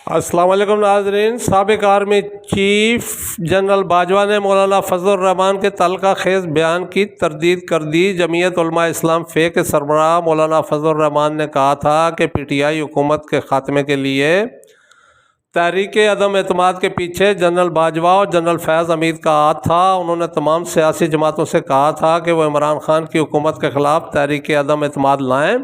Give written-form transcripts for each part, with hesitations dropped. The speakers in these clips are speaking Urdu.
السلام علیکم ناظرین۔ سابق آرمی چیف جنرل باجوہ نے مولانا فضل الرحمان کے تعلقہ خیز بیان کی تردید کر دی۔ جمعیت علماء اسلام فے کے سربراہ مولانا فضل الرحمان نے کہا تھا کہ پی ٹی آئی حکومت کے خاتمے کے لیے تحریک عدم اعتماد کے پیچھے جنرل باجوہ اور جنرل فیض حمید کا ہاتھ تھا۔ انہوں نے تمام سیاسی جماعتوں سے کہا تھا کہ وہ عمران خان کی حکومت کے خلاف تحریک عدم اعتماد لائیں۔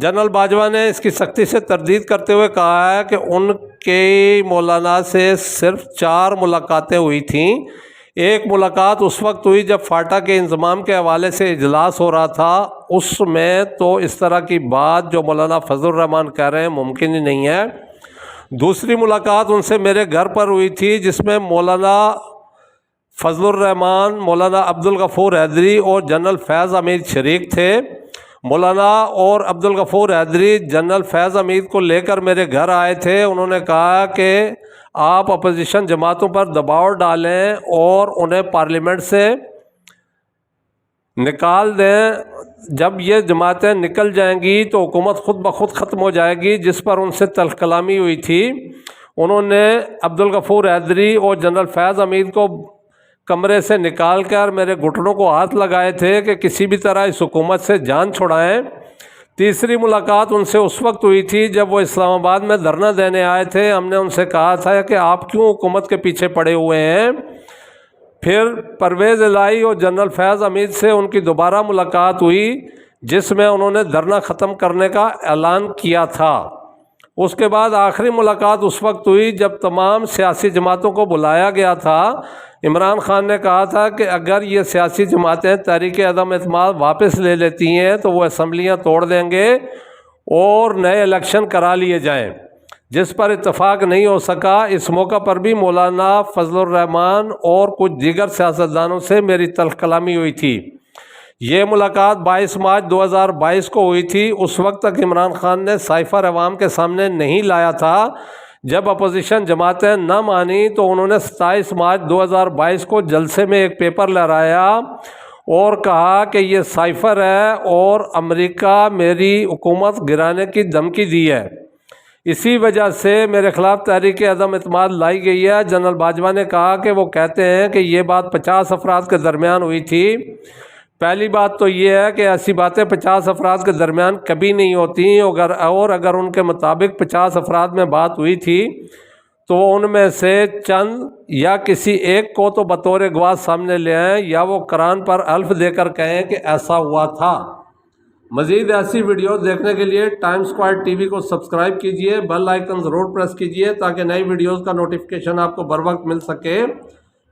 جنرل باجوہ نے اس کی سختی سے تردید کرتے ہوئے کہا ہے کہ ان کے مولانا سے صرف 4 ملاقاتیں ہوئی تھیں۔ ایک ملاقات اس وقت ہوئی جب فاٹا کے انضمام کے حوالے سے اجلاس ہو رہا تھا، اس میں تو اس طرح کی بات جو مولانا فضل الرحمان کہہ رہے ہیں ممکن ہی نہیں ہے۔ دوسری ملاقات ان سے میرے گھر پر ہوئی تھی جس میں مولانا فضل الرحمان، مولانا عبدالغفور حیدری اور جنرل فیض حمید شریک تھے۔ مولانا اور عبدالغفور حیدری جنرل فیض حمید کو لے کر میرے گھر آئے تھے۔ انہوں نے کہا کہ آپ اپوزیشن جماعتوں پر دباؤ ڈالیں اور انہیں پارلیمنٹ سے نکال دیں۔ جب یہ جماعتیں نکل جائیں گی تو حکومت خود بخود ختم ہو جائے گی، جس پر ان سے تلخ کلامی ہوئی تھی۔ انہوں نے عبدالغفور حیدری اور جنرل فیض حمید کو کمرے سے نکال کر میرے گھٹنوں کو ہاتھ لگائے تھے کہ کسی بھی طرح اس حکومت سے جان چھڑائیں۔ تیسری ملاقات ان سے اس وقت ہوئی تھی جب وہ اسلام آباد میں دھرنا دینے آئے تھے۔ ہم نے ان سے کہا تھا کہ آپ کیوں حکومت کے پیچھے پڑے ہوئے ہیں۔ پھر پرویز الہی اور جنرل فیض حمید سے ان کی دوبارہ ملاقات ہوئی جس میں انہوں نے دھرنا ختم کرنے کا اعلان کیا تھا۔ اس کے بعد آخری ملاقات اس وقت ہوئی جب تمام سیاسی جماعتوں کو بلایا گیا تھا۔ عمران خان نے کہا تھا کہ اگر یہ سیاسی جماعتیں تحریک عدم اعتماد واپس لے لیتی ہیں تو وہ اسمبلیاں توڑ دیں گے اور نئے الیکشن کرا لیے جائیں، جس پر اتفاق نہیں ہو سکا۔ اس موقع پر بھی مولانا فضل الرحمان اور کچھ دیگر سیاستدانوں سے میری تلخ کلامی ہوئی تھی۔ یہ ملاقات 22 مارچ 2022 کو ہوئی تھی۔ اس وقت تک عمران خان نے سائفر عوام کے سامنے نہیں لایا تھا۔ جب اپوزیشن جماعتیں نہ مانی تو انہوں نے 27 مارچ 2022 کو جلسے میں ایک پیپر لہرایا اور کہا کہ یہ سائفر ہے اور امریکہ میری حکومت گرانے کی دھمکی دی ہے، اسی وجہ سے میرے خلاف تحریک عدم اعتماد لائی گئی ہے۔ جنرل باجوہ نے کہا کہ وہ کہتے ہیں کہ یہ بات 50 افراد کے درمیان ہوئی تھی۔ پہلی بات تو یہ ہے کہ ایسی باتیں 50 افراد کے درمیان کبھی نہیں ہوتی، اور اگر ان کے مطابق 50 افراد میں بات ہوئی تھی تو ان میں سے چند یا کسی ایک کو تو بطور گواہ سامنے لے آئیں یا وہ قرآن پر حلف دے کر کہیں کہ ایسا ہوا تھا۔ مزید ایسی ویڈیو دیکھنے کے لیے ٹائم اسکوائر ٹی وی کو سبسکرائب کیجئے، بیل آئیکن ضرور پریس کیجئے تاکہ نئی ویڈیوز کا نوٹیفیکیشن آپ کو بر وقت مل سکے۔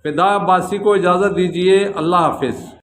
فدا عباسی کو اجازت دیجئے۔ اللہ حافظ۔